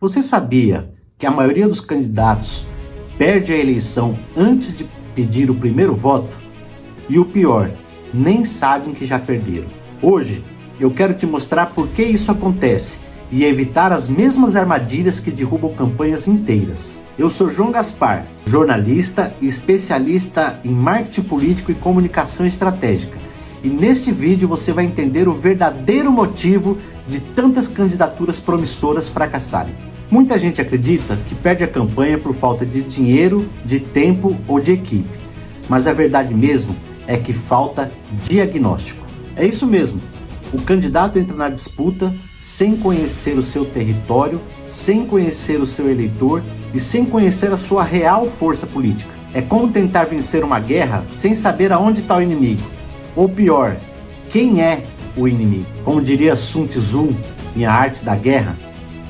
Você sabia que a maioria dos candidatos perde a eleição antes de pedir o primeiro voto? E o pior, nem sabem que já perderam. Hoje, eu quero te mostrar por que isso acontece e evitar as mesmas armadilhas que derrubam campanhas inteiras. Eu sou João Gaspar, jornalista e especialista em marketing político e comunicação estratégica. E neste vídeo você vai entender o verdadeiro motivo de tantas candidaturas promissoras fracassarem. Muita gente acredita que perde a campanha por falta de dinheiro, de tempo ou de equipe. Mas a verdade mesmo é que falta diagnóstico. É isso mesmo. O candidato entra na disputa sem conhecer o seu território, sem conhecer o seu eleitor e sem conhecer a sua real força política. É como tentar vencer uma guerra sem saber aonde está o inimigo. Ou pior, quem é o inimigo? Como diria Sun Tzu em A Arte da Guerra,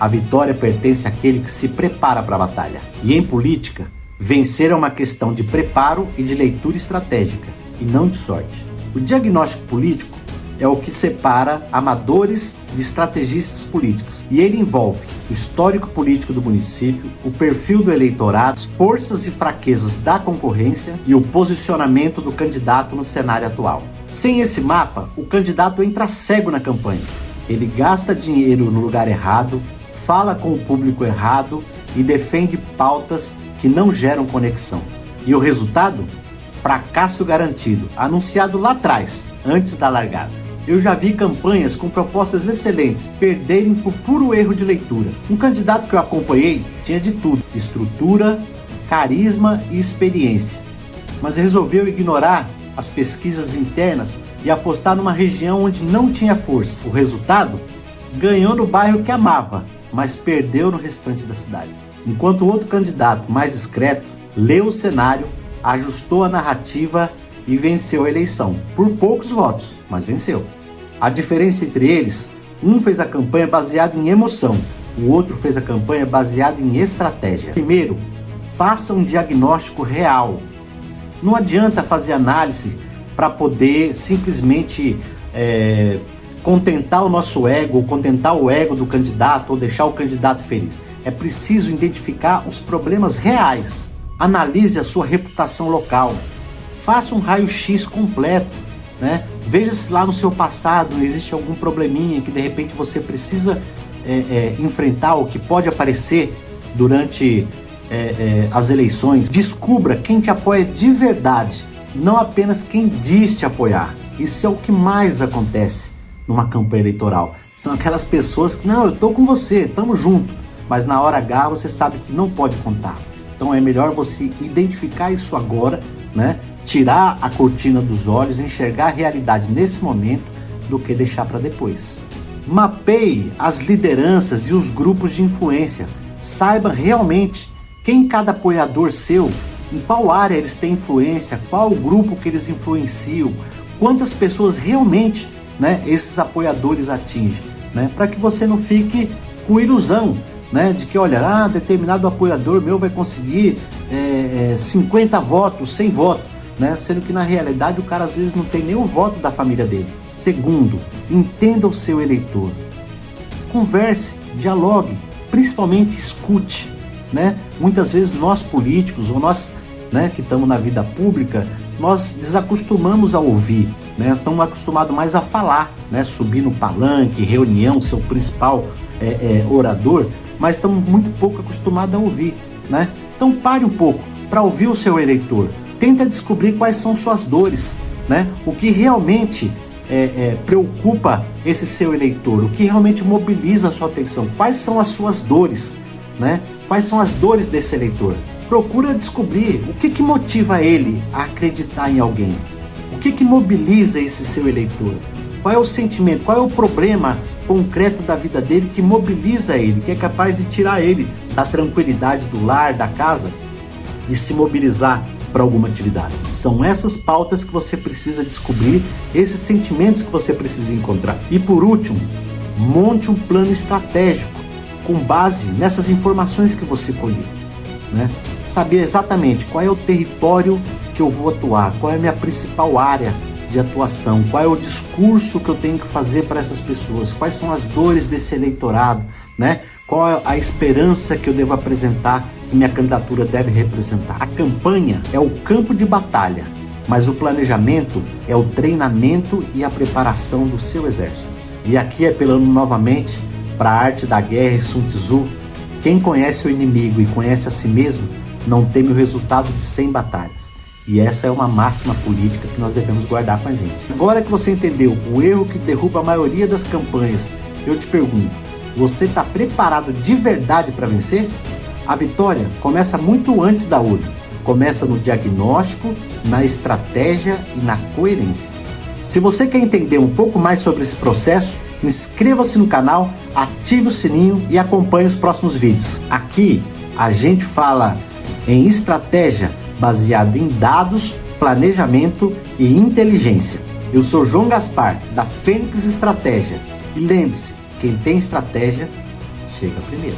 a vitória pertence àquele que se prepara para a batalha. E em política, vencer é uma questão de preparo e de leitura estratégica, e não de sorte. O diagnóstico político é o que separa amadores de estrategistas políticos. E ele envolve o histórico político do município, o perfil do eleitorado, as forças e fraquezas da concorrência e o posicionamento do candidato no cenário atual. Sem esse mapa, o candidato entra cego na campanha. Ele gasta dinheiro no lugar errado, fala com o público errado e defende pautas que não geram conexão. E o resultado? Fracasso garantido, anunciado lá atrás, antes da largada. Eu já vi campanhas com propostas excelentes perderem por puro erro de leitura. Um candidato que eu acompanhei tinha de tudo: estrutura, carisma e experiência. Mas resolveu ignorar as pesquisas internas e apostar numa região onde não tinha força. O resultado? Ganhou no bairro que amava, mas perdeu no restante da cidade. Enquanto o outro candidato, mais discreto, leu o cenário, ajustou a narrativa e venceu a eleição, por poucos votos, mas venceu. A diferença entre eles, um fez a campanha baseada em emoção, o outro fez a campanha baseada em estratégia. Primeiro, faça um diagnóstico real. Não adianta fazer análise para poder simplesmente contentar o nosso ego, ou contentar o ego do candidato, ou deixar o candidato feliz. É preciso identificar os problemas reais. Analise a sua reputação local. Faça um raio-x completo, né? Veja se lá no seu passado existe algum probleminha que de repente você precisa enfrentar, ou que pode aparecer durante as eleições. Descubra quem te apoia de verdade, não apenas quem diz te apoiar. Isso é o que mais acontece numa campanha eleitoral. São aquelas pessoas que, não, eu tô com você, tamo junto, mas na hora H você sabe que não pode contar. Então é melhor você identificar isso agora, né? Tirar a cortina dos olhos, enxergar a realidade nesse momento, do que deixar para depois. Mapeie as lideranças e os grupos de influência. Saiba realmente quem cada apoiador seu, em qual área eles têm influência, qual o grupo que eles influenciam, quantas pessoas realmente, né, esses apoiadores atingem, né, para que você não fique com ilusão, né, de que, olha, determinado apoiador meu vai conseguir 50 votos, 100 votos, né, sendo que na realidade o cara às vezes não tem nem o voto da família dele. Segundo, entenda o seu eleitor. Converse, dialogue, principalmente escute, né? Muitas vezes nós políticos, ou nós, né, que estamos na vida pública, nós desacostumamos a ouvir, né? Nós estamos acostumados mais a falar, né? Subir no palanque, reunião, ser o principal orador, mas estamos muito pouco acostumados a ouvir, né? Então pare um pouco para ouvir o seu eleitor. Tenta descobrir quais são suas dores, né? O que realmente preocupa esse seu eleitor, o que realmente mobiliza a sua atenção, quais são as suas dores, né? Quais são as dores desse eleitor. Procura descobrir o que motiva ele a acreditar em alguém, o que mobiliza esse seu eleitor, qual é o sentimento, qual é o problema concreto da vida dele que mobiliza ele, que é capaz de tirar ele da tranquilidade do lar, da casa, e se mobilizar para alguma atividade. São essas pautas que você precisa descobrir, esses sentimentos que você precisa encontrar. E por último, monte um plano estratégico com base nessas informações que você colheu, né? Saber exatamente qual é o território que eu vou atuar, qual é a minha principal área de atuação, qual é o discurso que eu tenho que fazer para essas pessoas, quais são as dores desse eleitorado, né? Qual é a esperança que eu devo apresentar, que minha candidatura deve representar? A campanha é o campo de batalha, mas o planejamento é o treinamento e a preparação do seu exército. E aqui apelando novamente para a arte da guerra e Sun Tzu: quem conhece o inimigo e conhece a si mesmo não teme o resultado de 100 batalhas. E essa é uma máxima política que nós devemos guardar com a gente. Agora que você entendeu o erro que derruba a maioria das campanhas, eu te pergunto: você está preparado de verdade para vencer? A vitória começa muito antes da urna. Começa no diagnóstico, na estratégia e na coerência. Se você quer entender um pouco mais sobre esse processo, inscreva-se no canal, ative o sininho e acompanhe os próximos vídeos. Aqui a gente fala em estratégia baseada em dados, planejamento e inteligência. Eu sou João Gaspar, da Fênix Estratégia. E lembre-se, quem tem estratégia, chega primeiro.